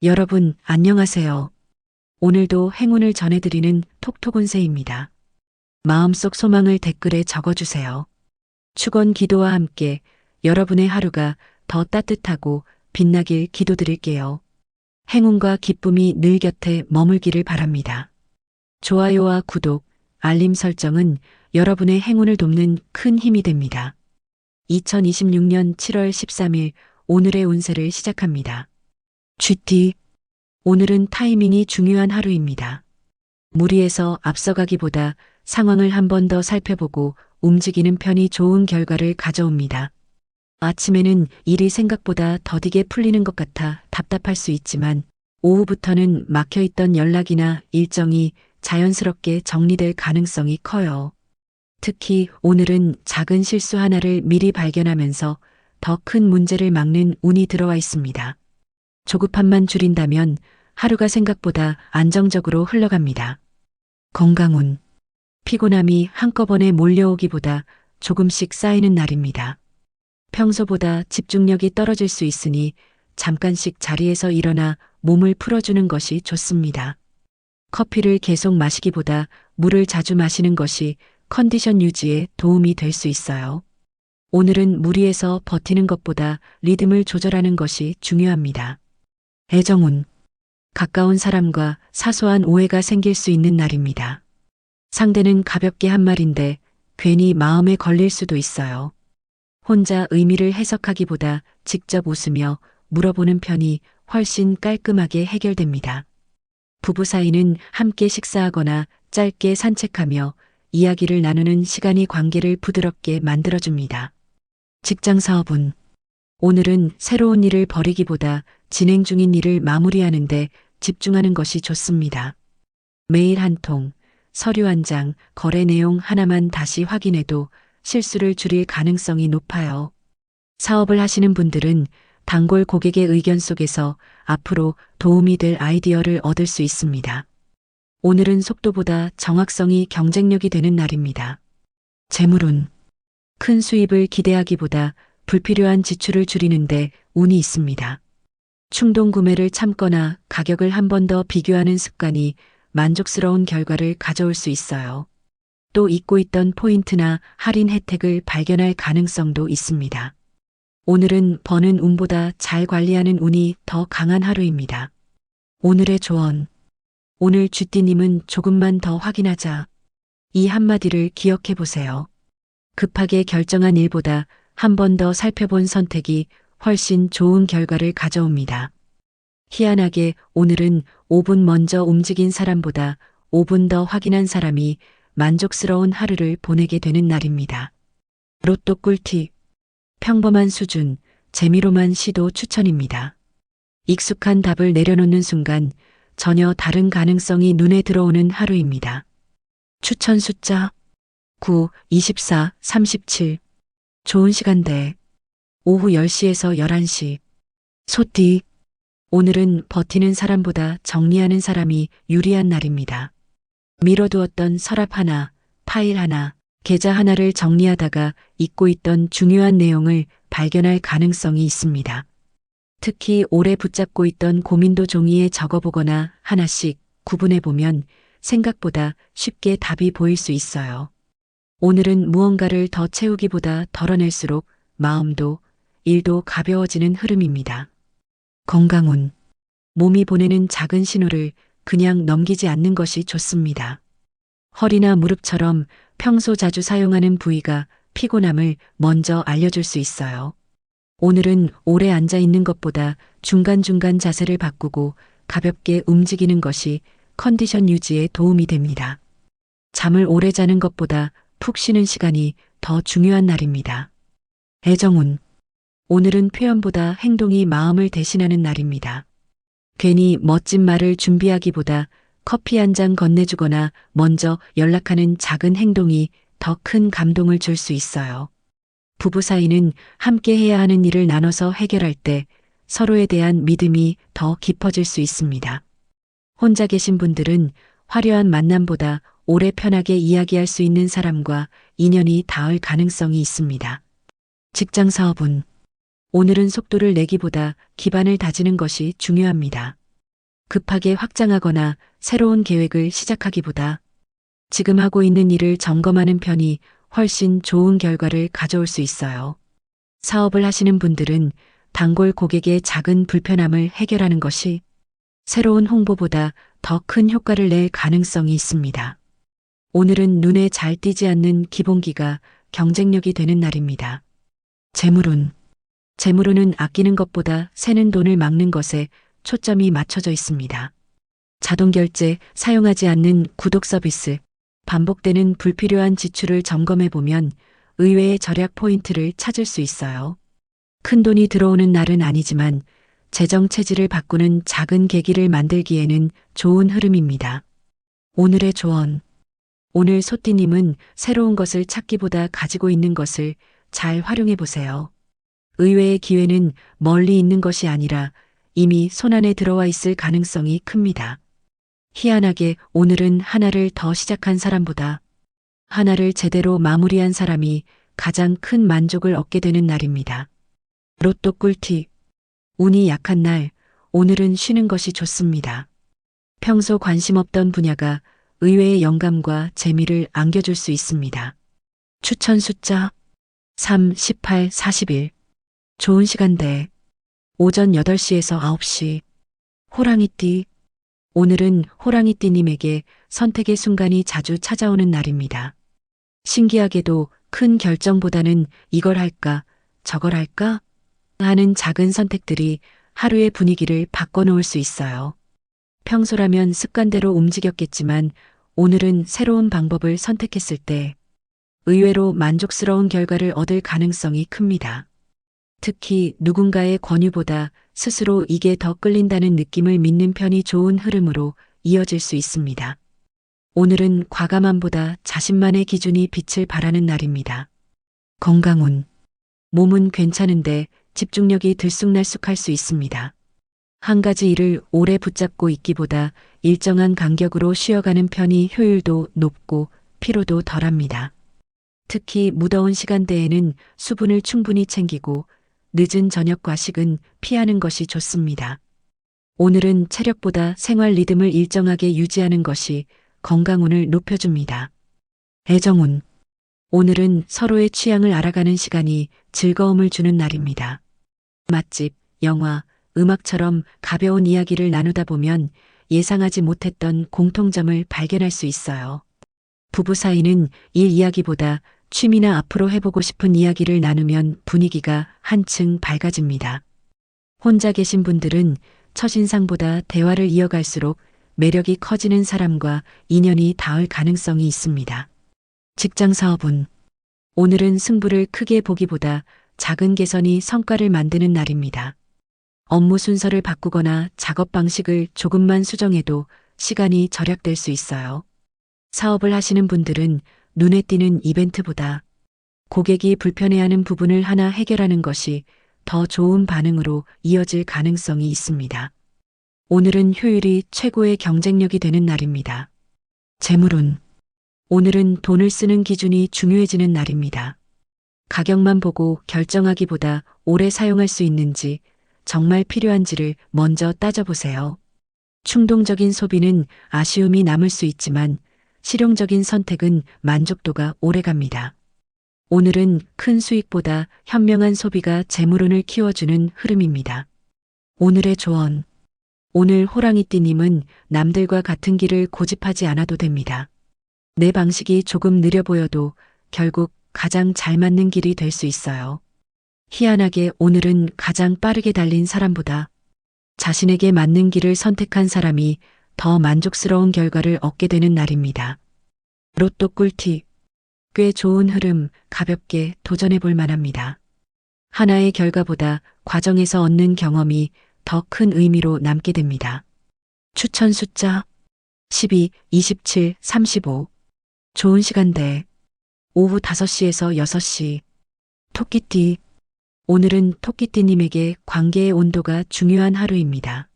여러분, 안녕하세요. 오늘도 행운을 전해드리는 톡톡운세입니다. 마음속 소망을 댓글에 적어주세요. 축원 기도와 함께 여러분의 하루가 더 따뜻하고 빛나길 기도드릴게요. 행운과 기쁨이 늘 곁에 머물기를 바랍니다. 좋아요와 구독, 알림 설정은 여러분의 행운을 돕는 큰 힘이 됩니다. 2026년 7월 13일 오늘의 운세를 시작합니다. GT 오늘은 타이밍이 중요한 하루입니다. 무리해서 앞서가기보다 상황을 한 번 더 살펴보고 움직이는 편이 좋은 결과를 가져옵니다. 아침에는 일이 생각보다 더디게 풀리는 것 같아 답답할 수 있지만 오후부터는 막혀있던 연락이나 일정이 자연스럽게 정리될 가능성이 커요. 특히 오늘은 작은 실수 하나를 미리 발견하면서 더 큰 문제를 막는 운이 들어와 있습니다. 조급함만 줄인다면 하루가 생각보다 안정적으로 흘러갑니다. 건강운. 피곤함이 한꺼번에 몰려오기보다 조금씩 쌓이는 날입니다. 평소보다 집중력이 떨어질 수 있으니 잠깐씩 자리에서 일어나 몸을 풀어주는 것이 좋습니다. 커피를 계속 마시기보다 물을 자주 마시는 것이 컨디션 유지에 도움이 될 수 있어요. 오늘은 무리해서 버티는 것보다 리듬을 조절하는 것이 중요합니다. 애정운. 가까운 사람과 사소한 오해가 생길 수 있는 날입니다. 상대는 가볍게 한 말인데 괜히 마음에 걸릴 수도 있어요. 혼자 의미를 해석하기보다 직접 웃으며 물어보는 편이 훨씬 깔끔하게 해결됩니다. 부부 사이는 함께 식사하거나 짧게 산책하며 이야기를 나누는 시간이 관계를 부드럽게 만들어줍니다. 직장 사업운. 오늘은 새로운 일을 벌이기보다 진행 중인 일을 마무리하는데 집중하는 것이 좋습니다. 메일 한 통, 서류 한 장, 거래 내용 하나만 다시 확인해도 실수를 줄일 가능성이 높아요. 사업을 하시는 분들은 단골 고객의 의견 속에서 앞으로 도움이 될 아이디어를 얻을 수 있습니다. 오늘은 속도보다 정확성이 경쟁력이 되는 날입니다. 재물운. 큰 수입을 기대하기보다 불필요한 지출을 줄이는데 운이 있습니다. 충동 구매를 참거나 가격을 한 번 더 비교하는 습관이 만족스러운 결과를 가져올 수 있어요. 또 잊고 있던 포인트나 할인 혜택을 발견할 가능성도 있습니다. 오늘은 버는 운보다 잘 관리하는 운이 더 강한 하루입니다. 오늘의 조언. 오늘 쥐띠님은 조금만 더 확인하자. 이 한마디를 기억해 보세요. 급하게 결정한 일보다 한 번 더 살펴본 선택이 훨씬 좋은 결과를 가져옵니다. 희한하게 오늘은 5분 먼저 움직인 사람보다 5분 더 확인한 사람이 만족스러운 하루를 보내게 되는 날입니다. 로또 꿀팁. 평범한 수준, 재미로만 시도 추천입니다. 익숙한 답을 내려놓는 순간 전혀 다른 가능성이 눈에 들어오는 하루입니다. 추천 숫자 9, 24, 37. 좋은 시간대. 오후 10시에서 11시. 소띠. 오늘은 버티는 사람보다 정리하는 사람이 유리한 날입니다. 미뤄두었던 서랍 하나, 파일 하나, 계좌 하나를 정리하다가 잊고 있던 중요한 내용을 발견할 가능성이 있습니다. 특히 오래 붙잡고 있던 고민도 종이에 적어보거나 하나씩 구분해보면 생각보다 쉽게 답이 보일 수 있어요. 오늘은 무언가를 더 채우기보다 덜어낼수록 마음도 일도 가벼워지는 흐름입니다. 건강운. 몸이 보내는 작은 신호를 그냥 넘기지 않는 것이 좋습니다. 허리나 무릎처럼 평소 자주 사용하는 부위가 피곤함을 먼저 알려줄 수 있어요. 오늘은 오래 앉아 있는 것보다 중간중간 자세를 바꾸고 가볍게 움직이는 것이 컨디션 유지에 도움이 됩니다. 잠을 오래 자는 것보다 푹 쉬는 시간이 더 중요한 날입니다. 애정운. 오늘은 표현보다 행동이 마음을 대신하는 날입니다. 괜히 멋진 말을 준비하기보다 커피 한 잔 건네주거나 먼저 연락하는 작은 행동이 더 큰 감동을 줄 수 있어요. 부부 사이는 함께 해야 하는 일을 나눠서 해결할 때 서로에 대한 믿음이 더 깊어질 수 있습니다. 혼자 계신 분들은 화려한 만남보다 오래 편하게 이야기할 수 있는 사람과 인연이 닿을 가능성이 있습니다. 직장 사업운. 오늘은 속도를 내기보다 기반을 다지는 것이 중요합니다. 급하게 확장하거나 새로운 계획을 시작하기보다 지금 하고 있는 일을 점검하는 편이 훨씬 좋은 결과를 가져올 수 있어요. 사업을 하시는 분들은 단골 고객의 작은 불편함을 해결하는 것이 새로운 홍보보다 더 큰 효과를 낼 가능성이 있습니다. 오늘은 눈에 잘 띄지 않는 기본기가 경쟁력이 되는 날입니다. 재물운. 재물운은 아끼는 것보다 새는 돈을 막는 것에 초점이 맞춰져 있습니다. 자동결제, 사용하지 않는 구독 서비스, 반복되는 불필요한 지출을 점검해 보면 의외의 절약 포인트를 찾을 수 있어요. 큰 돈이 들어오는 날은 아니지만 재정 체질을 바꾸는 작은 계기를 만들기에는 좋은 흐름입니다. 오늘의 조언. 오늘 소띠님은 새로운 것을 찾기보다 가지고 있는 것을 잘 활용해 보세요. 의외의 기회는 멀리 있는 것이 아니라 이미 손안에 들어와 있을 가능성이 큽니다. 희한하게 오늘은 하나를 더 시작한 사람보다 하나를 제대로 마무리한 사람이 가장 큰 만족을 얻게 되는 날입니다. 로또 꿀팁. 운이 약한 날, 오늘은 쉬는 것이 좋습니다. 평소 관심 없던 분야가 의외의 영감과 재미를 안겨줄 수 있습니다. 추천 숫자 3, 18, 41. 좋은 시간대. 오전 8시에서 9시. 호랑이띠. 오늘은 호랑이띠님에게 선택의 순간이 자주 찾아오는 날입니다. 신기하게도 큰 결정보다는 이걸 할까, 저걸 할까 하는 작은 선택들이 하루의 분위기를 바꿔놓을 수 있어요. 평소라면 습관대로 움직였겠지만 오늘은 새로운 방법을 선택했을 때 의외로 만족스러운 결과를 얻을 가능성이 큽니다. 특히 누군가의 권유보다 스스로 이게 더 끌린다는 느낌을 믿는 편이 좋은 흐름으로 이어질 수 있습니다. 오늘은 과감함보다 자신만의 기준이 빛을 발하는 날입니다. 건강운. 몸은 괜찮은데 집중력이 들쑥날쑥할 수 있습니다. 한 가지 일을 오래 붙잡고 있기보다 일정한 간격으로 쉬어가는 편이 효율도 높고 피로도 덜합니다. 특히 무더운 시간대에는 수분을 충분히 챙기고 늦은 저녁 과식은 피하는 것이 좋습니다. 오늘은 체력보다 생활 리듬을 일정하게 유지하는 것이 건강운을 높여줍니다. 애정운. 오늘은 서로의 취향을 알아가는 시간이 즐거움을 주는 날입니다. 맛집, 영화, 음악처럼 가벼운 이야기를 나누다 보면 예상하지 못했던 공통점을 발견할 수 있어요. 부부 사이는 일 이야기보다 취미나 앞으로 해보고 싶은 이야기를 나누면 분위기가 한층 밝아집니다. 혼자 계신 분들은 첫인상보다 대화를 이어갈수록 매력이 커지는 사람과 인연이 닿을 가능성이 있습니다. 직장 사업운. 오늘은 승부를 크게 보기보다 작은 개선이 성과를 만드는 날입니다. 업무 순서를 바꾸거나 작업 방식을 조금만 수정해도 시간이 절약될 수 있어요. 사업을 하시는 분들은 눈에 띄는 이벤트보다 고객이 불편해하는 부분을 하나 해결하는 것이 더 좋은 반응으로 이어질 가능성이 있습니다. 오늘은 효율이 최고의 경쟁력이 되는 날입니다. 재물운. 오늘은 돈을 쓰는 기준이 중요해지는 날입니다. 가격만 보고 결정하기보다 오래 사용할 수 있는지, 정말 필요한지를 먼저 따져보세요. 충동적인 소비는 아쉬움이 남을 수 있지만 실용적인 선택은 만족도가 오래갑니다. 오늘은 큰 수익보다 현명한 소비가 재물운을 키워주는 흐름입니다. 오늘의 조언. 오늘 호랑이띠님은 남들과 같은 길을 고집하지 않아도 됩니다. 내 방식이 조금 느려 보여도 결국 가장 잘 맞는 길이 될 수 있어요. 희한하게 오늘은 가장 빠르게 달린 사람보다 자신에게 맞는 길을 선택한 사람이 더 만족스러운 결과를 얻게 되는 날입니다. 로또 꿀팁. 꽤 좋은 흐름, 가볍게 도전해 볼 만합니다. 하나의 결과보다 과정에서 얻는 경험이 더 큰 의미로 남게 됩니다. 추천 숫자 12, 27, 35. 좋은 시간대. 오후 5시에서 6시. 토끼띠. 오늘은 토끼띠님에게 관계의 온도가 중요한 하루입니다.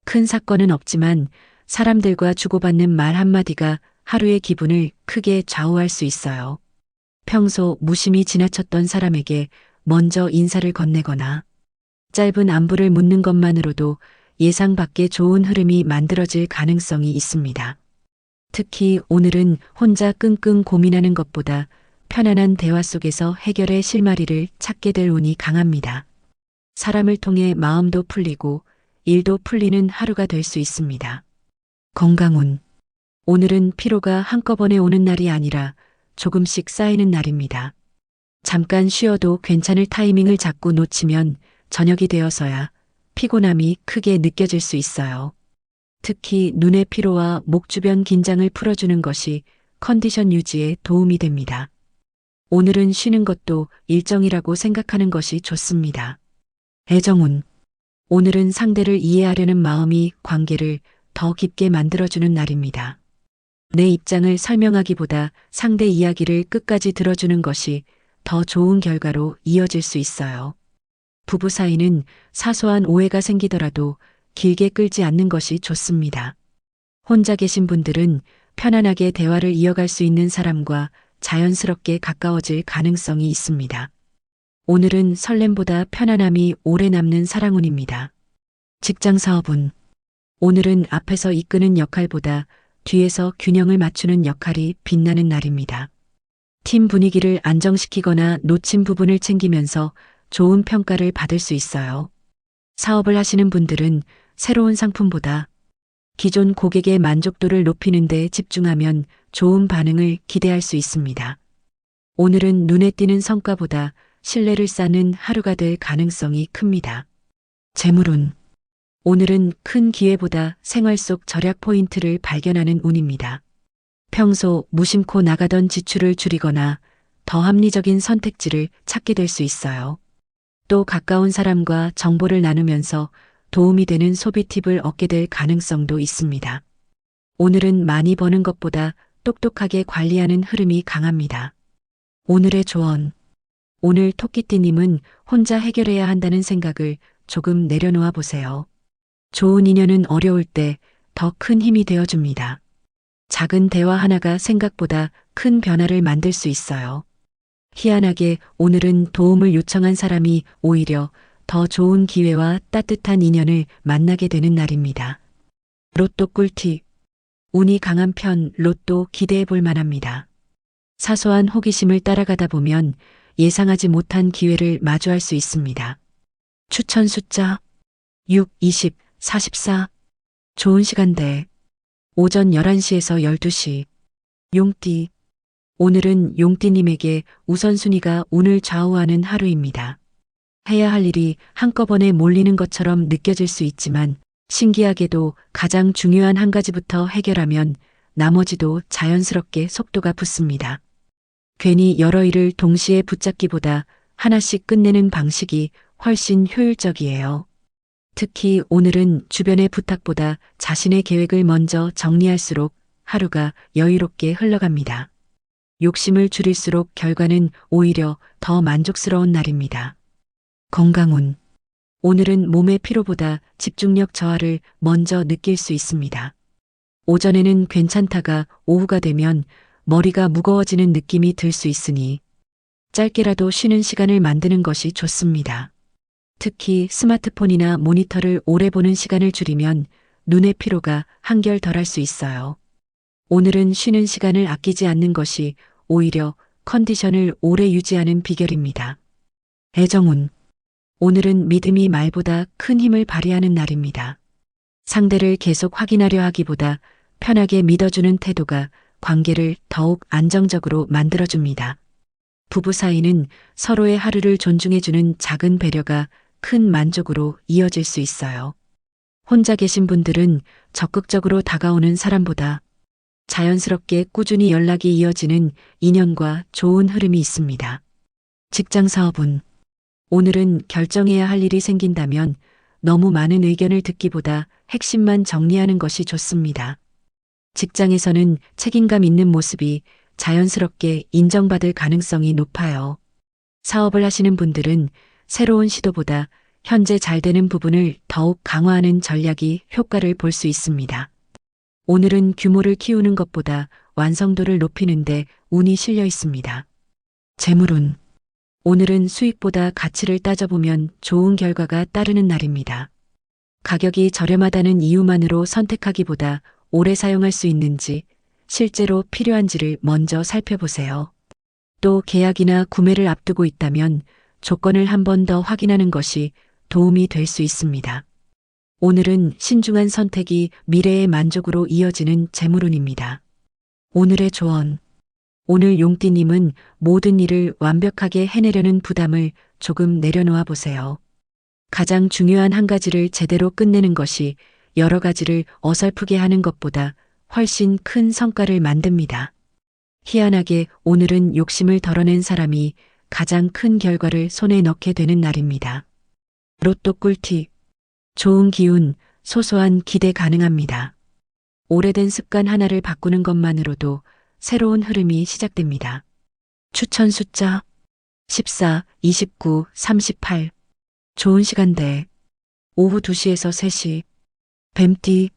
큰 사건은 없지만 사람들과 주고받는 말 한마디가 하루의 기분을 크게 좌우할 수 있어요. 평소 무심히 지나쳤던 사람에게 먼저 인사를 건네거나 짧은 안부를 묻는 것만으로도 예상 밖의 좋은 흐름이 만들어질 가능성이 있습니다. 특히 오늘은 혼자 끙끙 고민하는 것보다 편안한 대화 속에서 해결의 실마리를 찾게 될 운이 강합니다. 사람을 통해 마음도 풀리고 일도 풀리는 하루가 될 수 있습니다. 건강운. 오늘은 피로가 한꺼번에 오는 날이 아니라 조금씩 쌓이는 날입니다. 잠깐 쉬어도 괜찮을 타이밍을 자꾸 놓치면 저녁이 되어서야 피곤함이 크게 느껴질 수 있어요. 특히 눈의 피로와 목 주변 긴장을 풀어주는 것이 컨디션 유지에 도움이 됩니다. 오늘은 쉬는 것도 일정이라고 생각하는 것이 좋습니다. 애정운. 오늘은 상대를 이해하려는 마음이 관계를 더 깊게 만들어주는 날입니다. 내 입장을 설명하기보다 상대 이야기를 끝까지 들어주는 것이 더 좋은 결과로 이어질 수 있어요. 부부 사이는 사소한 오해가 생기더라도 길게 끌지 않는 것이 좋습니다. 혼자 계신 분들은 편안하게 대화를 이어갈 수 있는 사람과 자연스럽게 가까워질 가능성이 있습니다. 오늘은 설렘보다 편안함이 오래 남는 사랑운입니다. 직장 사업운. 오늘은 앞에서 이끄는 역할보다 뒤에서 균형을 맞추는 역할이 빛나는 날입니다. 팀 분위기를 안정시키거나 놓친 부분을 챙기면서 좋은 평가를 받을 수 있어요. 사업을 하시는 분들은 새로운 상품보다 기존 고객의 만족도를 높이는 데 집중하면 좋은 반응을 기대할 수 있습니다. 오늘은 눈에 띄는 성과보다 신뢰를 쌓는 하루가 될 가능성이 큽니다. 재물운. 오늘은 큰 기회보다 생활 속 절약 포인트를 발견하는 운입니다. 평소 무심코 나가던 지출을 줄이거나 더 합리적인 선택지를 찾게 될 수 있어요. 또 가까운 사람과 정보를 나누면서 도움이 되는 소비 팁을 얻게 될 가능성도 있습니다. 오늘은 많이 버는 것보다 똑똑하게 관리하는 흐름이 강합니다. 오늘의 조언. 오늘 토끼띠님은 혼자 해결해야 한다는 생각을 조금 내려놓아 보세요. 좋은 인연은 어려울 때 더 큰 힘이 되어줍니다. 작은 대화 하나가 생각보다 큰 변화를 만들 수 있어요. 희한하게 오늘은 도움을 요청한 사람이 오히려 더 좋은 기회와 따뜻한 인연을 만나게 되는 날입니다. 로또 꿀팁. 운이 강한 편 로또 기대해 볼 만합니다. 사소한 호기심을 따라가다 보면 예상하지 못한 기회를 마주할 수 있습니다. 추천 숫자 6, 20, 44. 좋은 시간대. 오전 11시에서 12시. 용띠. 오늘은 용띠님에게 우선순위가 운을 좌우하는 하루입니다. 해야 할 일이 한꺼번에 몰리는 것처럼 느껴질 수 있지만 신기하게도 가장 중요한 한 가지부터 해결하면 나머지도 자연스럽게 속도가 붙습니다. 괜히 여러 일을 동시에 붙잡기보다 하나씩 끝내는 방식이 훨씬 효율적이에요. 특히 오늘은 주변의 부탁보다 자신의 계획을 먼저 정리할수록 하루가 여유롭게 흘러갑니다. 욕심을 줄일수록 결과는 오히려 더 만족스러운 날입니다. 건강운. 오늘은 몸의 피로보다 집중력 저하를 먼저 느낄 수 있습니다. 오전에는 괜찮다가 오후가 되면 머리가 무거워지는 느낌이 들 수 있으니 짧게라도 쉬는 시간을 만드는 것이 좋습니다. 특히 스마트폰이나 모니터를 오래 보는 시간을 줄이면 눈의 피로가 한결 덜할 수 있어요. 오늘은 쉬는 시간을 아끼지 않는 것이 오히려 컨디션을 오래 유지하는 비결입니다. 애정운. 오늘은 믿음이 말보다 큰 힘을 발휘하는 날입니다. 상대를 계속 확인하려 하기보다 편하게 믿어주는 태도가 관계를 더욱 안정적으로 만들어줍니다. 부부 사이는 서로의 하루를 존중해주는 작은 배려가 큰 만족으로 이어질 수 있어요. 혼자 계신 분들은 적극적으로 다가오는 사람보다 자연스럽게 꾸준히 연락이 이어지는 인연과 좋은 흐름이 있습니다. 직장 사업운. 오늘은 결정해야 할 일이 생긴다면 너무 많은 의견을 듣기보다 핵심만 정리하는 것이 좋습니다. 직장에서는 책임감 있는 모습이 자연스럽게 인정받을 가능성이 높아요. 사업을 하시는 분들은 새로운 시도보다 현재 잘 되는 부분을 더욱 강화하는 전략이 효과를 볼 수 있습니다. 오늘은 규모를 키우는 것보다 완성도를 높이는데 운이 실려 있습니다. 재물운. 오늘은 수익보다 가치를 따져보면 좋은 결과가 따르는 날입니다. 가격이 저렴하다는 이유만으로 선택하기보다 오래 사용할 수 있는지, 실제로 필요한지를 먼저 살펴보세요. 또 계약이나 구매를 앞두고 있다면 조건을 한 번 더 확인하는 것이 도움이 될 수 있습니다. 오늘은 신중한 선택이 미래의 만족으로 이어지는 재물운입니다. 오늘의 조언. 오늘 용띠님은 모든 일을 완벽하게 해내려는 부담을 조금 내려놓아 보세요. 가장 중요한 한 가지를 제대로 끝내는 것이 여러 가지를 어설프게 하는 것보다 훨씬 큰 성과를 만듭니다. 희한하게 오늘은 욕심을 덜어낸 사람이 가장 큰 결과를 손에 넣게 되는 날입니다. 로또 꿀팁. 좋은 기운, 소소한 기대 가능합니다. 오래된 습관 하나를 바꾸는 것만으로도 새로운 흐름이 시작됩니다. 추천 숫자 14, 29, 38. 좋은 시간대 오후 2시에서 3시. 뱀띠.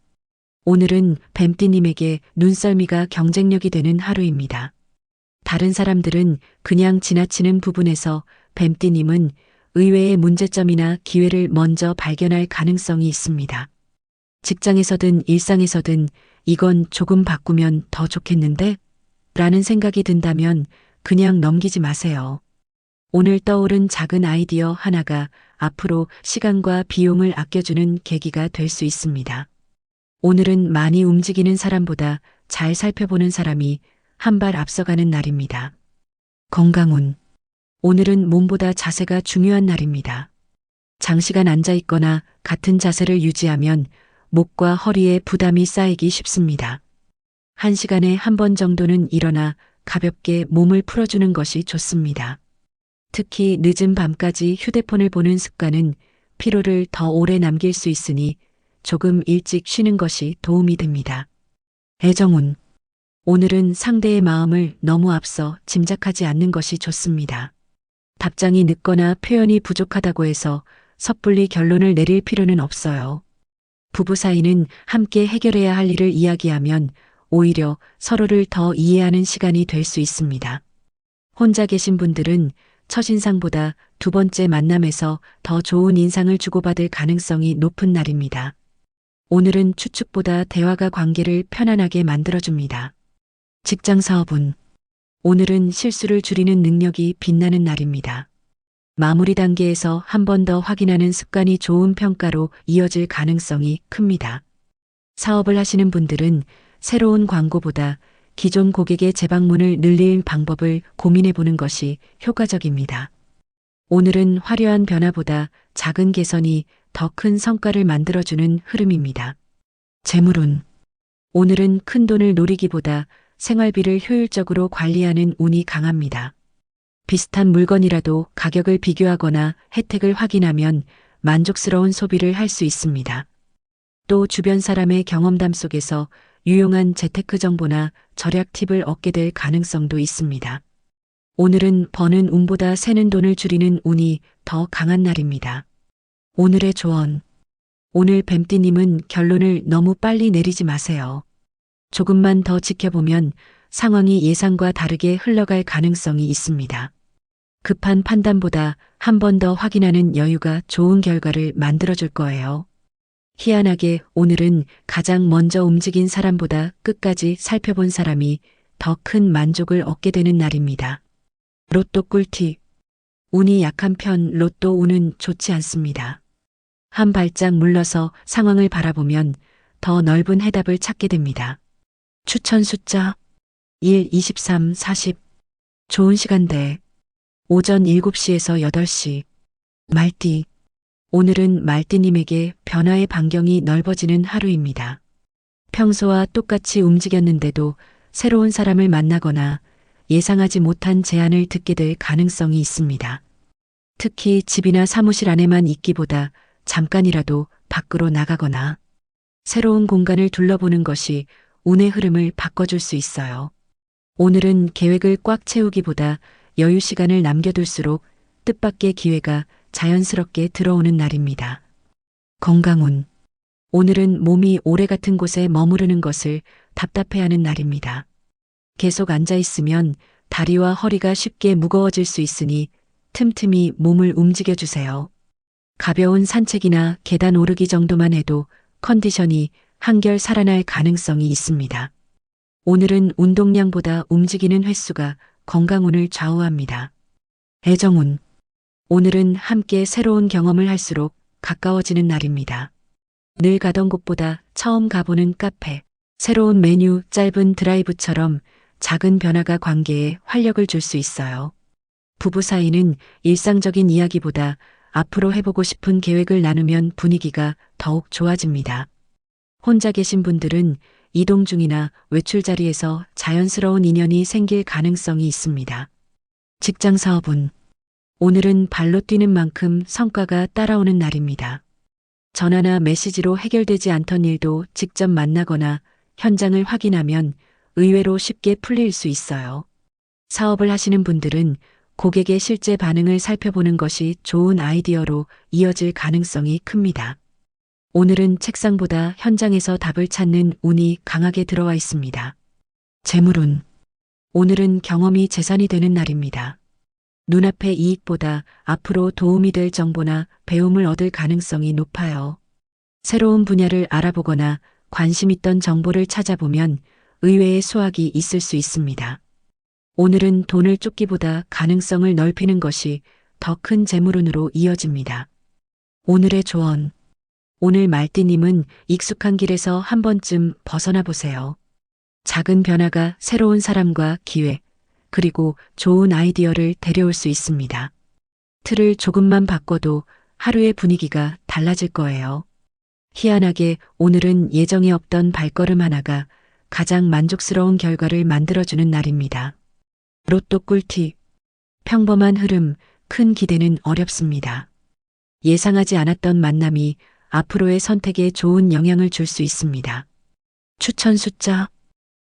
오늘은 뱀띠님에게 눈썰미가 경쟁력이 되는 하루입니다. 다른 사람들은 그냥 지나치는 부분에서 뱀띠님은 의외의 문제점이나 기회를 먼저 발견할 가능성이 있습니다. 직장에서든 일상에서든 이건 조금 바꾸면 더 좋겠는데? 라는 생각이 든다면 그냥 넘기지 마세요. 오늘 떠오른 작은 아이디어 하나가 앞으로 시간과 비용을 아껴주는 계기가 될 수 있습니다. 오늘은 많이 움직이는 사람보다 잘 살펴보는 사람이 한 발 앞서가는 날입니다. 건강운. 오늘은 몸보다 자세가 중요한 날입니다. 장시간 앉아 있거나 같은 자세를 유지하면 목과 허리에 부담이 쌓이기 쉽습니다. 1시간에 한 번 정도는 일어나 가볍게 몸을 풀어주는 것이 좋습니다. 특히 늦은 밤까지 휴대폰을 보는 습관은 피로를 더 오래 남길 수 있으니 조금 일찍 쉬는 것이 도움이 됩니다. 애정운. 오늘은 상대의 마음을 너무 앞서 짐작하지 않는 것이 좋습니다. 답장이 늦거나 표현이 부족하다고 해서 섣불리 결론을 내릴 필요는 없어요. 부부 사이는 함께 해결해야 할 일을 이야기하면 오히려 서로를 더 이해하는 시간이 될 수 있습니다. 혼자 계신 분들은 첫인상보다 두 번째 만남에서 더 좋은 인상을 주고받을 가능성이 높은 날입니다. 오늘은 추측보다 대화가 관계를 편안하게 만들어줍니다. 직장 사업운. 오늘은 실수를 줄이는 능력이 빛나는 날입니다. 마무리 단계에서 한 번 더 확인하는 습관이 좋은 평가로 이어질 가능성이 큽니다. 사업을 하시는 분들은 새로운 광고보다 기존 고객의 재방문을 늘릴 방법을 고민해 보는 것이 효과적입니다. 오늘은 화려한 변화보다 작은 개선이 더 큰 성과를 만들어주는 흐름입니다. 재물운. 오늘은 큰 돈을 노리기보다 생활비를 효율적으로 관리하는 운이 강합니다. 비슷한 물건이라도 가격을 비교하거나 혜택을 확인하면 만족스러운 소비를 할 수 있습니다. 또 주변 사람의 경험담 속에서 유용한 재테크 정보나 절약 팁을 얻게 될 가능성도 있습니다. 오늘은 버는 운보다 새는 돈을 줄이는 운이 더 강한 날입니다. 오늘의 조언. 오늘 뱀띠님은 결론을 너무 빨리 내리지 마세요. 조금만 더 지켜보면 상황이 예상과 다르게 흘러갈 가능성이 있습니다. 급한 판단보다 한 번 더 확인하는 여유가 좋은 결과를 만들어줄 거예요. 희한하게 오늘은 가장 먼저 움직인 사람보다 끝까지 살펴본 사람이 더 큰 만족을 얻게 되는 날입니다. 로또 꿀팁. 운이 약한 편 로또 운은 좋지 않습니다. 한 발짝 물러서 상황을 바라보면 더 넓은 해답을 찾게 됩니다. 추천 숫자 1, 23, 40. 좋은 시간대 오전 7시에서 8시. 말띠. 오늘은 말띠님에게 변화의 반경이 넓어지는 하루입니다. 평소와 똑같이 움직였는데도 새로운 사람을 만나거나 예상하지 못한 제안을 듣게 될 가능성이 있습니다. 특히 집이나 사무실 안에만 있기보다 잠깐이라도 밖으로 나가거나 새로운 공간을 둘러보는 것이 운의 흐름을 바꿔줄 수 있어요. 오늘은 계획을 꽉 채우기보다 여유 시간을 남겨둘수록 뜻밖의 기회가 자연스럽게 들어오는 날입니다. 건강운. 오늘은 몸이 오래 같은 곳에 머무르는 것을 답답해하는 날입니다. 계속 앉아 있으면 다리와 허리가 쉽게 무거워질 수 있으니 틈틈이 몸을 움직여 주세요. 가벼운 산책이나 계단 오르기 정도만 해도 컨디션이 한결 살아날 가능성이 있습니다. 오늘은 운동량보다 움직이는 횟수가 건강운을 좌우합니다. 애정운. 오늘은 함께 새로운 경험을 할수록 가까워지는 날입니다. 늘 가던 곳보다 처음 가보는 카페, 새로운 메뉴, 짧은 드라이브처럼 작은 변화가 관계에 활력을 줄 수 있어요. 부부 사이는 일상적인 이야기보다 앞으로 해보고 싶은 계획을 나누면 분위기가 더욱 좋아집니다. 혼자 계신 분들은 이동 중이나 외출 자리에서 자연스러운 인연이 생길 가능성이 있습니다. 직장 사업운. 오늘은 발로 뛰는 만큼 성과가 따라오는 날입니다. 전화나 메시지로 해결되지 않던 일도 직접 만나거나 현장을 확인하면 의외로 쉽게 풀릴 수 있어요. 사업을 하시는 분들은 고객의 실제 반응을 살펴보는 것이 좋은 아이디어로 이어질 가능성이 큽니다. 오늘은 책상보다 현장에서 답을 찾는 운이 강하게 들어와 있습니다. 재물운. 오늘은 경험이 재산이 되는 날입니다. 눈앞의 이익보다 앞으로 도움이 될 정보나 배움을 얻을 가능성이 높아요. 새로운 분야를 알아보거나 관심 있던 정보를 찾아보면 의외의 수확이 있을 수 있습니다. 오늘은 돈을 쫓기보다 가능성을 넓히는 것이 더 큰 재물운으로 이어집니다. 오늘의 조언. 오늘 말띠님은 익숙한 길에서 한 번쯤 벗어나 보세요. 작은 변화가 새로운 사람과 기회, 그리고 좋은 아이디어를 데려올 수 있습니다. 틀을 조금만 바꿔도 하루의 분위기가 달라질 거예요. 희한하게 오늘은 예정에 없던 발걸음 하나가 가장 만족스러운 결과를 만들어주는 날입니다. 로또 꿀팁. 평범한 흐름, 큰 기대는 어렵습니다. 예상하지 않았던 만남이 앞으로의 선택에 좋은 영향을 줄 수 있습니다. 추천 숫자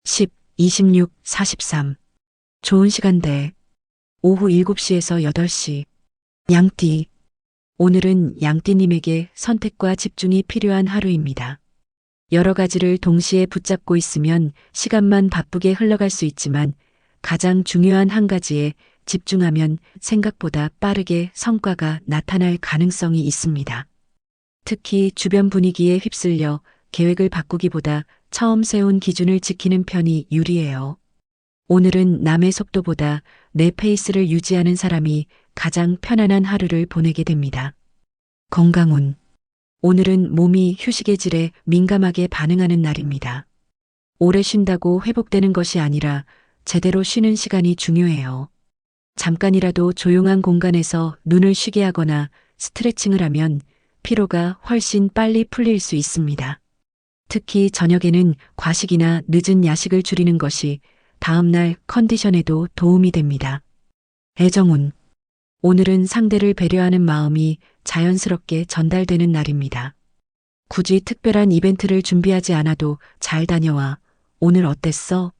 10, 26, 43. 좋은 시간대 오후 7시에서 8시. 양띠. 오늘은 양띠님에게 선택과 집중이 필요한 하루입니다. 여러 가지를 동시에 붙잡고 있으면 시간만 바쁘게 흘러갈 수 있지만 가장 중요한 한 가지에 집중하면 생각보다 빠르게 성과가 나타날 가능성이 있습니다. 특히 주변 분위기에 휩쓸려 계획을 바꾸기보다 처음 세운 기준을 지키는 편이 유리해요. 오늘은 남의 속도보다 내 페이스를 유지하는 사람이 가장 편안한 하루를 보내게 됩니다. 건강운. 오늘은 몸이 휴식의 질에 민감하게 반응하는 날입니다. 오래 쉰다고 회복되는 것이 아니라 제대로 쉬는 시간이 중요해요. 잠깐이라도 조용한 공간에서 눈을 쉬게 하거나 스트레칭을 하면 피로가 훨씬 빨리 풀릴 수 있습니다. 특히 저녁에는 과식이나 늦은 야식을 줄이는 것이 다음날 컨디션에도 도움이 됩니다. 애정운. 오늘은 상대를 배려하는 마음이 자연스럽게 전달되는 날입니다. 굳이 특별한 이벤트를 준비하지 않아도 잘 다녀와. 오늘 어땠어?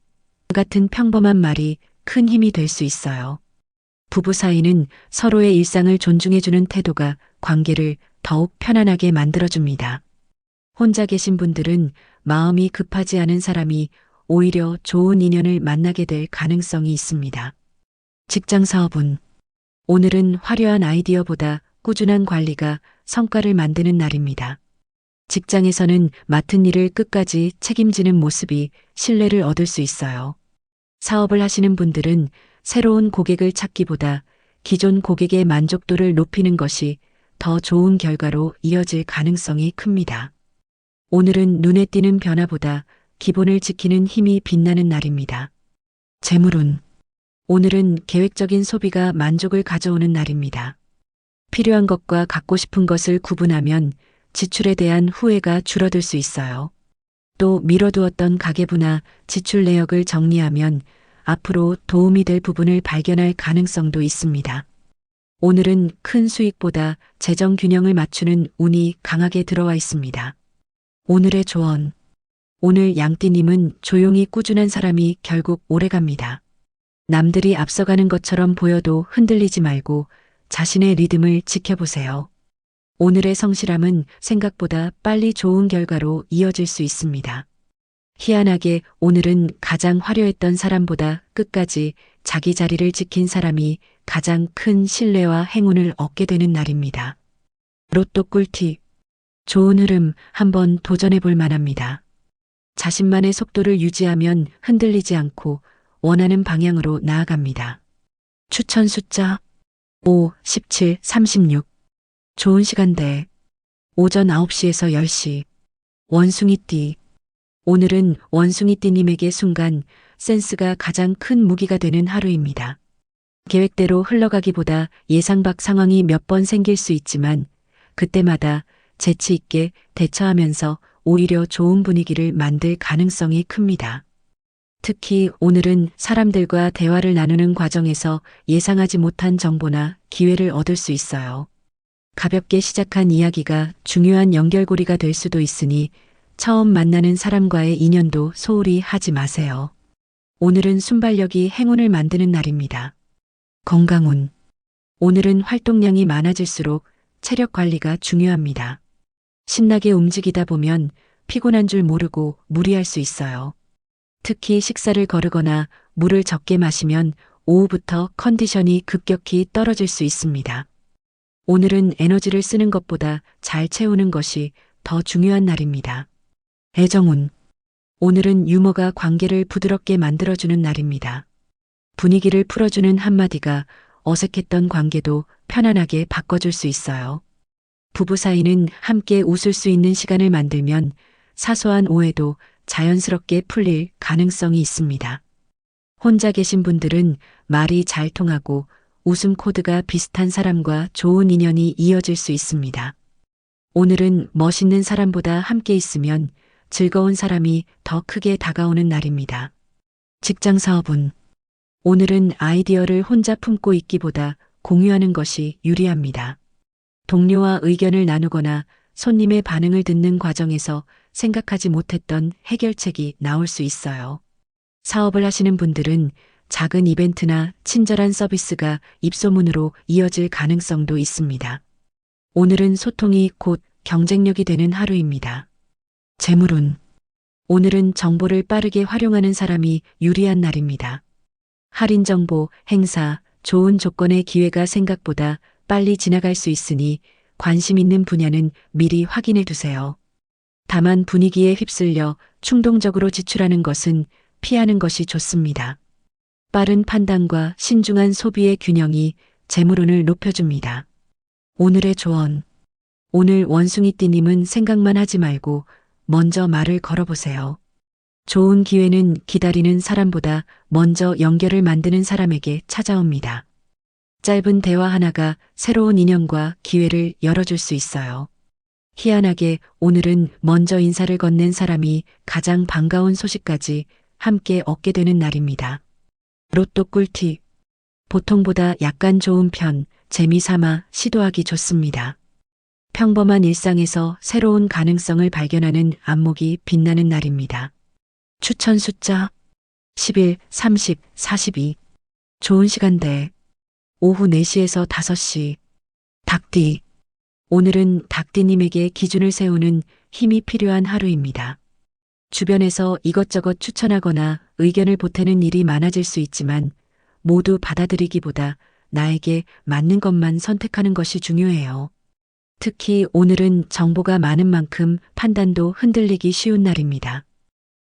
같은 평범한 말이 큰 힘이 될 수 있어요. 부부 사이는 서로의 일상을 존중해주는 태도가 관계를 더욱 편안하게 만들어줍니다. 혼자 계신 분들은 마음이 급하지 않은 사람이 오히려 좋은 인연을 만나게 될 가능성이 있습니다. 직장 사업운. 오늘은 화려한 아이디어보다 꾸준한 관리가 성과를 만드는 날입니다. 직장에서는 맡은 일을 끝까지 책임지는 모습이 신뢰를 얻을 수 있어요. 사업을 하시는 분들은 새로운 고객을 찾기보다 기존 고객의 만족도를 높이는 것이 더 좋은 결과로 이어질 가능성이 큽니다. 오늘은 눈에 띄는 변화보다 기본을 지키는 힘이 빛나는 날입니다. 재물운. 오늘은 계획적인 소비가 만족을 가져오는 날입니다. 필요한 것과 갖고 싶은 것을 구분하면 지출에 대한 후회가 줄어들 수 있어요. 또 미뤄두었던 가계부나 지출 내역을 정리하면 앞으로 도움이 될 부분을 발견할 가능성도 있습니다. 오늘은 큰 수익보다 재정 균형을 맞추는 운이 강하게 들어와 있습니다. 오늘의 조언. 오늘 양띠님은 조용히 꾸준한 사람이 결국 오래갑니다. 남들이 앞서가는 것처럼 보여도 흔들리지 말고 자신의 리듬을 지켜보세요. 오늘의 성실함은 생각보다 빨리 좋은 결과로 이어질 수 있습니다. 희한하게 오늘은 가장 화려했던 사람보다 끝까지 자기 자리를 지킨 사람이 가장 큰 신뢰와 행운을 얻게 되는 날입니다. 로또 꿀팁. 좋은 흐름 한번 도전해 볼 만합니다. 자신만의 속도를 유지하면 흔들리지 않고 원하는 방향으로 나아갑니다. 추천 숫자 5, 17, 36. 좋은 시간대 오전 9시에서 10시. 원숭이띠. 오늘은 원숭이띠님에게 순간 센스가 가장 큰 무기가 되는 하루입니다. 계획대로 흘러가기보다 예상 밖 상황이 몇 번 생길 수 있지만 그때마다 재치 있게 대처하면서 오히려 좋은 분위기를 만들 가능성이 큽니다. 특히 오늘은 사람들과 대화를 나누는 과정에서 예상하지 못한 정보나 기회를 얻을 수 있어요. 가볍게 시작한 이야기가 중요한 연결고리가 될 수도 있으니 처음 만나는 사람과의 인연도 소홀히 하지 마세요. 오늘은 순발력이 행운을 만드는 날입니다. 건강운. 오늘은 활동량이 많아질수록 체력 관리가 중요합니다. 신나게 움직이다 보면 피곤한 줄 모르고 무리할 수 있어요. 특히 식사를 거르거나 물을 적게 마시면 오후부터 컨디션이 급격히 떨어질 수 있습니다. 오늘은 에너지를 쓰는 것보다 잘 채우는 것이 더 중요한 날입니다. 애정운. 오늘은 유머가 관계를 부드럽게 만들어주는 날입니다. 분위기를 풀어주는 한마디가 어색했던 관계도 편안하게 바꿔줄 수 있어요. 부부 사이는 함께 웃을 수 있는 시간을 만들면 사소한 오해도 자연스럽게 풀릴 가능성이 있습니다. 혼자 계신 분들은 말이 잘 통하고 웃음 코드가 비슷한 사람과 좋은 인연이 이어질 수 있습니다. 오늘은 멋있는 사람보다 함께 있으면 즐거운 사람이 더 크게 다가오는 날입니다. 직장 사업운. 오늘은 아이디어를 혼자 품고 있기보다 공유하는 것이 유리합니다. 동료와 의견을 나누거나 손님의 반응을 듣는 과정에서 생각하지 못했던 해결책이 나올 수 있어요. 사업을 하시는 분들은 작은 이벤트나 친절한 서비스가 입소문으로 이어질 가능성도 있습니다. 오늘은 소통이 곧 경쟁력이 되는 하루입니다. 재물운. 오늘은 정보를 빠르게 활용하는 사람이 유리한 날입니다. 할인 정보, 행사, 좋은 조건의 기회가 생각보다 빨리 지나갈 수 있으니 관심 있는 분야는 미리 확인해 두세요. 다만 분위기에 휩쓸려 충동적으로 지출하는 것은 피하는 것이 좋습니다. 빠른 판단과 신중한 소비의 균형이 재물운을 높여줍니다. 오늘의 조언. 오늘 원숭이띠님은 생각만 하지 말고 먼저 말을 걸어보세요. 좋은 기회는 기다리는 사람보다 먼저 연결을 만드는 사람에게 찾아옵니다. 짧은 대화 하나가 새로운 인연과 기회를 열어줄 수 있어요. 희한하게 오늘은 먼저 인사를 건넨 사람이 가장 반가운 소식까지 함께 얻게 되는 날입니다. 로또 꿀팁. 보통보다 약간 좋은 편, 재미삼아 시도하기 좋습니다. 평범한 일상에서 새로운 가능성을 발견하는 안목이 빛나는 날입니다. 추천 숫자 11, 30, 42. 좋은 시간대 오후 4시에서 5시. 닭띠. 오늘은 닭띠님에게 기준을 세우는 힘이 필요한 하루입니다. 주변에서 이것저것 추천하거나 의견을 보태는 일이 많아질 수 있지만 모두 받아들이기보다 나에게 맞는 것만 선택하는 것이 중요해요. 특히 오늘은 정보가 많은 만큼 판단도 흔들리기 쉬운 날입니다.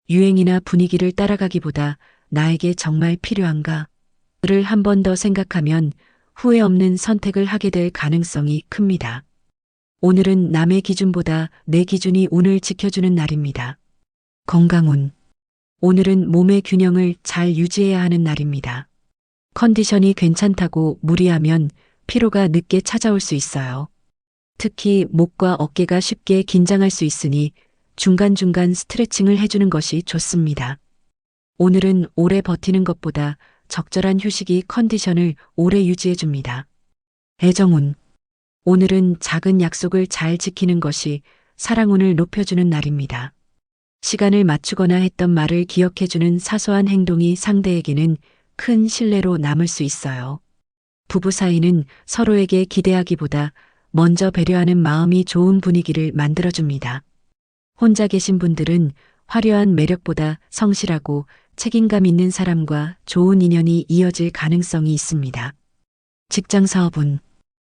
유행이나 분위기를 따라가기보다 나에게 정말 필요한가? 를 한 번 더 생각하면 후회 없는 선택을 하게 될 가능성이 큽니다. 오늘은 남의 기준보다 내 기준이 운을 지켜주는 날입니다. 건강운. 오늘은 몸의 균형을 잘 유지해야 하는 날입니다. 컨디션이 괜찮다고 무리하면 피로가 늦게 찾아올 수 있어요. 특히 목과 어깨가 쉽게 긴장할 수 있으니 중간중간 스트레칭을 해주는 것이 좋습니다. 오늘은 오래 버티는 것보다 적절한 휴식이 컨디션을 오래 유지해줍니다. 애정운. 오늘은 작은 약속을 잘 지키는 것이 사랑운을 높여주는 날입니다. 시간을 맞추거나 했던 말을 기억해주는 사소한 행동이 상대에게는 큰 신뢰로 남을 수 있어요. 부부 사이는 서로에게 기대하기보다 먼저 배려하는 마음이 좋은 분위기를 만들어줍니다. 혼자 계신 분들은 화려한 매력보다 성실하고 책임감 있는 사람과 좋은 인연이 이어질 가능성이 있습니다. 직장 사업운.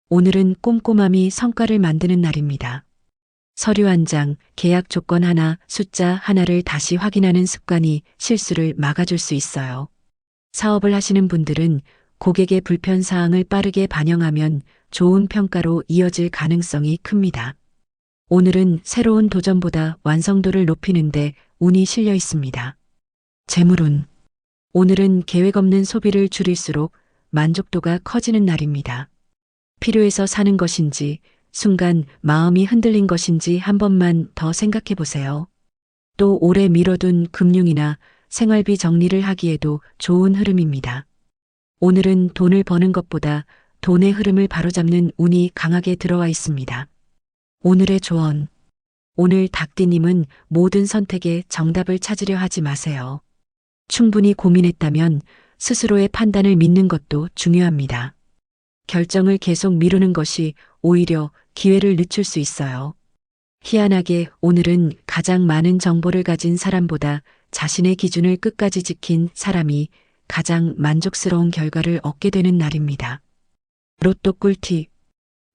오늘은 꼼꼼함이 성과를 만드는 날입니다. 서류 한 장, 계약 조건 하나, 숫자 하나를 다시 확인하는 습관이 실수를 막아줄 수 있어요. 사업을 하시는 분들은 고객의 불편 사항을 빠르게 반영하면 좋은 평가로 이어질 가능성이 큽니다. 오늘은 새로운 도전보다 완성도를 높이는데 운이 실려 있습니다. 재물운. 오늘은 계획 없는 소비를 줄일수록 만족도가 커지는 날입니다. 필요해서 사는 것인지, 순간 마음이 흔들린 것인지 한 번만 더 생각해 보세요. 또 오래 미뤄둔 금융이나 생활비 정리를 하기에도 좋은 흐름입니다. 오늘은 돈을 버는 것보다 돈의 흐름을 바로잡는 운이 강하게 들어와 있습니다. 오늘의 조언. 오늘 닭띠님은 모든 선택에 정답을 찾으려 하지 마세요. 충분히 고민했다면 스스로의 판단을 믿는 것도 중요합니다. 결정을 계속 미루는 것이 오히려 기회를 늦출 수 있어요. 희한하게 오늘은 가장 많은 정보를 가진 사람보다 자신의 기준을 끝까지 지킨 사람이 가장 만족스러운 결과를 얻게 되는 날입니다. 로또 꿀팁.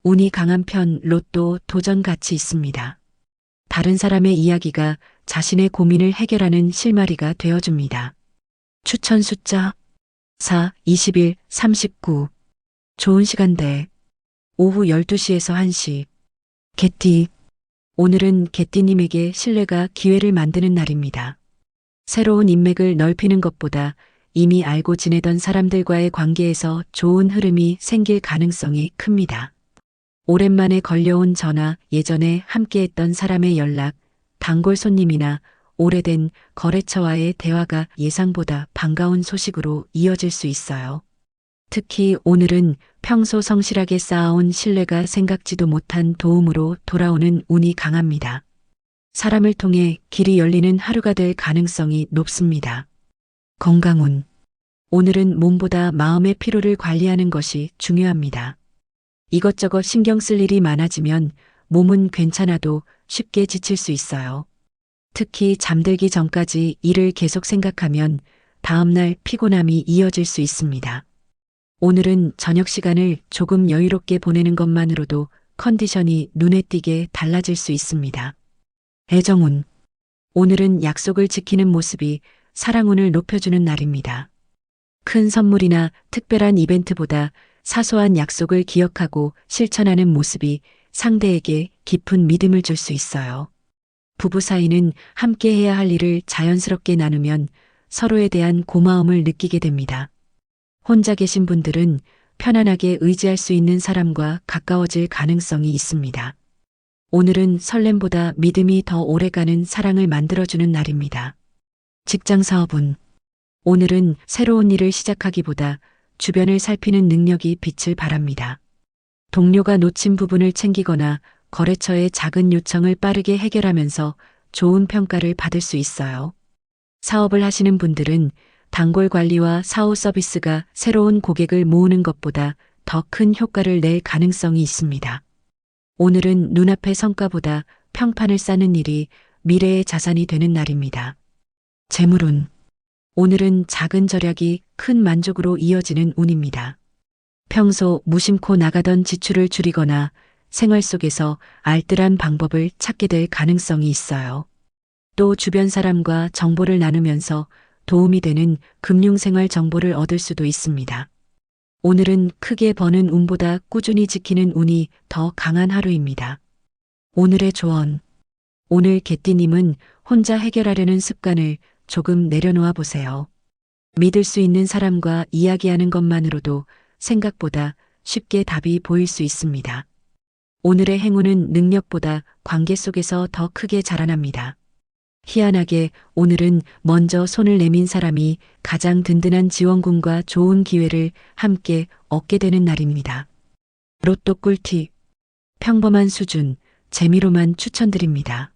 운이 강한 편 로또 도전 가치 있습니다. 다른 사람의 이야기가 자신의 고민을 해결하는 실마리가 되어줍니다. 추천 숫자 4, 21, 39. 좋은 시간대. 오후 12시에서 1시. 개띠. 오늘은 개띠님에게 신뢰가 기회를 만드는 날입니다. 새로운 인맥을 넓히는 것보다 이미 알고 지내던 사람들과의 관계에서 좋은 흐름이 생길 가능성이 큽니다. 오랜만에 걸려온 전화, 예전에 함께했던 사람의 연락, 단골 손님이나 오래된 거래처와의 대화가 예상보다 반가운 소식으로 이어질 수 있어요. 특히 오늘은 평소 성실하게 쌓아온 신뢰가 생각지도 못한 도움으로 돌아오는 운이 강합니다. 사람을 통해 길이 열리는 하루가 될 가능성이 높습니다. 건강운. 오늘은 몸보다 마음의 피로를 관리하는 것이 중요합니다. 이것저것 신경 쓸 일이 많아지면 몸은 괜찮아도 쉽게 지칠 수 있어요. 특히 잠들기 전까지 일을 계속 생각하면 다음날 피곤함이 이어질 수 있습니다. 오늘은 저녁 시간을 조금 여유롭게 보내는 것만으로도 컨디션이 눈에 띄게 달라질 수 있습니다. 애정운. 오늘은 약속을 지키는 모습이 사랑운을 높여주는 날입니다. 큰 선물이나 특별한 이벤트보다 사소한 약속을 기억하고 실천하는 모습이 상대에게 깊은 믿음을 줄 수 있어요. 부부 사이는 함께 해야 할 일을 자연스럽게 나누면 서로에 대한 고마움을 느끼게 됩니다. 혼자 계신 분들은 편안하게 의지할 수 있는 사람과 가까워질 가능성이 있습니다. 오늘은 설렘보다 믿음이 더 오래가는 사랑을 만들어주는 날입니다. 직장 사업운. 오늘은 새로운 일을 시작하기보다 주변을 살피는 능력이 빛을 발합니다. 동료가 놓친 부분을 챙기거나 거래처의 작은 요청을 빠르게 해결하면서 좋은 평가를 받을 수 있어요. 사업을 하시는 분들은 단골 관리와 사후 서비스가 새로운 고객을 모으는 것보다 더 큰 효과를 낼 가능성이 있습니다. 오늘은 눈앞의 성과보다 평판을 쌓는 일이 미래의 자산이 되는 날입니다. 재물운. 오늘은 작은 절약이 큰 만족으로 이어지는 운입니다. 평소 무심코 나가던 지출을 줄이거나 생활 속에서 알뜰한 방법을 찾게 될 가능성이 있어요. 또 주변 사람과 정보를 나누면서 도움이 되는 금융생활 정보를 얻을 수도 있습니다. 오늘은 크게 버는 운보다 꾸준히 지키는 운이 더 강한 하루입니다. 오늘의 조언. 오늘 개띠님은 혼자 해결하려는 습관을 조금 내려놓아 보세요. 믿을 수 있는 사람과 이야기하는 것만으로도 생각보다 쉽게 답이 보일 수 있습니다. 오늘의 행운은 능력보다 관계 속에서 더 크게 자라납니다. 희한하게 오늘은 먼저 손을 내민 사람이 가장 든든한 지원군과 좋은 기회를 함께 얻게 되는 날입니다. 로또 꿀팁. 평범한 수준, 재미로만 추천드립니다.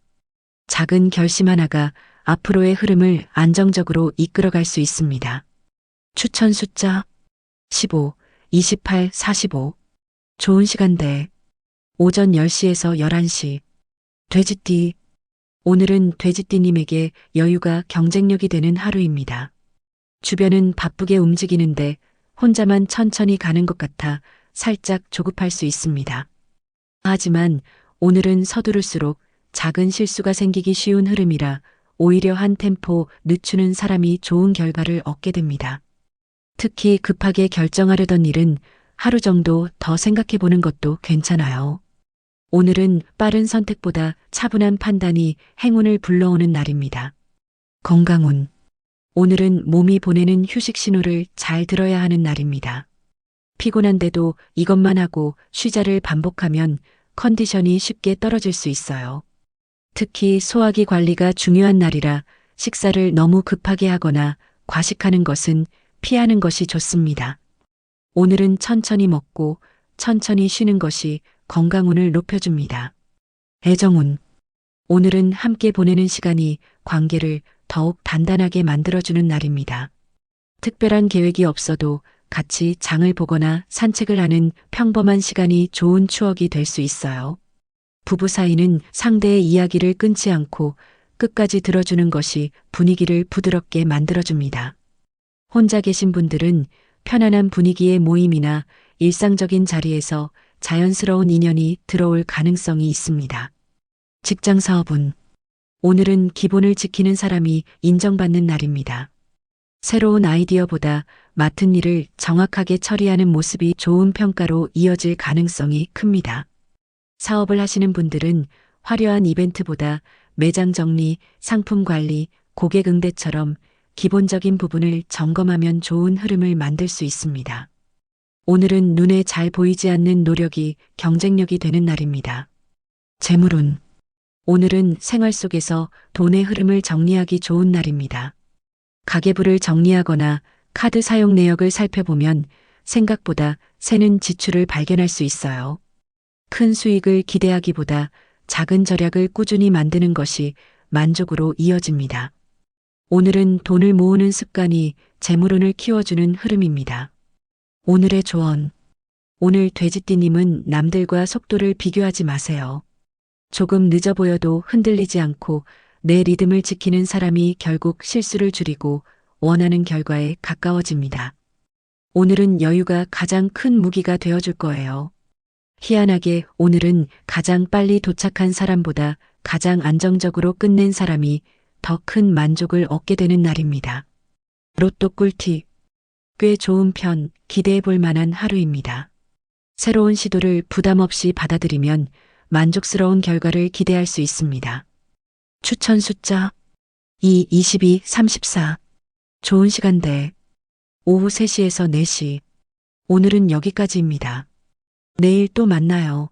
작은 결심 하나가 앞으로의 흐름을 안정적으로 이끌어갈 수 있습니다. 추천 숫자 15, 28, 45. 좋은 시간대. 오전 10시에서 11시. 돼지띠. 오늘은 돼지띠님에게 여유가 경쟁력이 되는 하루입니다. 주변은 바쁘게 움직이는데 혼자만 천천히 가는 것 같아 살짝 조급할 수 있습니다. 하지만 오늘은 서두를수록 작은 실수가 생기기 쉬운 흐름이라 오히려 한 템포 늦추는 사람이 좋은 결과를 얻게 됩니다. 특히 급하게 결정하려던 일은 하루 정도 더 생각해 보는 것도 괜찮아요. 오늘은 빠른 선택보다 차분한 판단이 행운을 불러오는 날입니다. 건강운. 오늘은 몸이 보내는 휴식 신호를 잘 들어야 하는 날입니다. 피곤한데도 이것만 하고 쉬자를 반복하면 컨디션이 쉽게 떨어질 수 있어요. 특히 소화기 관리가 중요한 날이라 식사를 너무 급하게 하거나 과식하는 것은 피하는 것이 좋습니다. 오늘은 천천히 먹고 천천히 쉬는 것이 건강운을 높여줍니다. 애정운. 오늘은 함께 보내는 시간이 관계를 더욱 단단하게 만들어주는 날입니다. 특별한 계획이 없어도 같이 장을 보거나 산책을 하는 평범한 시간이 좋은 추억이 될 수 있어요. 부부 사이는 상대의 이야기를 끊지 않고 끝까지 들어주는 것이 분위기를 부드럽게 만들어줍니다. 혼자 계신 분들은 편안한 분위기의 모임이나 일상적인 자리에서 자연스러운 인연이 들어올 가능성이 있습니다. 직장 사업운. 오늘은 기본을 지키는 사람이 인정받는 날입니다. 새로운 아이디어보다 맡은 일을 정확하게 처리하는 모습이 좋은 평가로 이어질 가능성이 큽니다. 사업을 하시는 분들은 화려한 이벤트보다 매장 정리, 상품 관리, 고객 응대처럼 기본적인 부분을 점검하면 좋은 흐름을 만들 수 있습니다. 오늘은 눈에 잘 보이지 않는 노력이 경쟁력이 되는 날입니다. 재물운. 오늘은 생활 속에서 돈의 흐름을 정리하기 좋은 날입니다. 가계부를 정리하거나 카드 사용 내역을 살펴보면 생각보다 새는 지출을 발견할 수 있어요. 큰 수익을 기대하기보다 작은 절약을 꾸준히 만드는 것이 만족으로 이어집니다. 오늘은 돈을 모으는 습관이 재물운을 키워주는 흐름입니다. 오늘의 조언. 오늘 돼지띠님은 남들과 속도를 비교하지 마세요. 조금 늦어 보여도 흔들리지 않고 내 리듬을 지키는 사람이 결국 실수를 줄이고 원하는 결과에 가까워집니다. 오늘은 여유가 가장 큰 무기가 되어줄 거예요. 희한하게 오늘은 가장 빨리 도착한 사람보다 가장 안정적으로 끝낸 사람이 더 큰 만족을 얻게 되는 날입니다. 로또 꿀팁. 꽤 좋은 편, 기대해 볼 만한 하루입니다. 새로운 시도를 부담 없이 받아들이면 만족스러운 결과를 기대할 수 있습니다. 추천 숫자 2, 22, 34. 좋은 시간대 오후 3시에서 4시. 오늘은 여기까지입니다. 내일 또 만나요.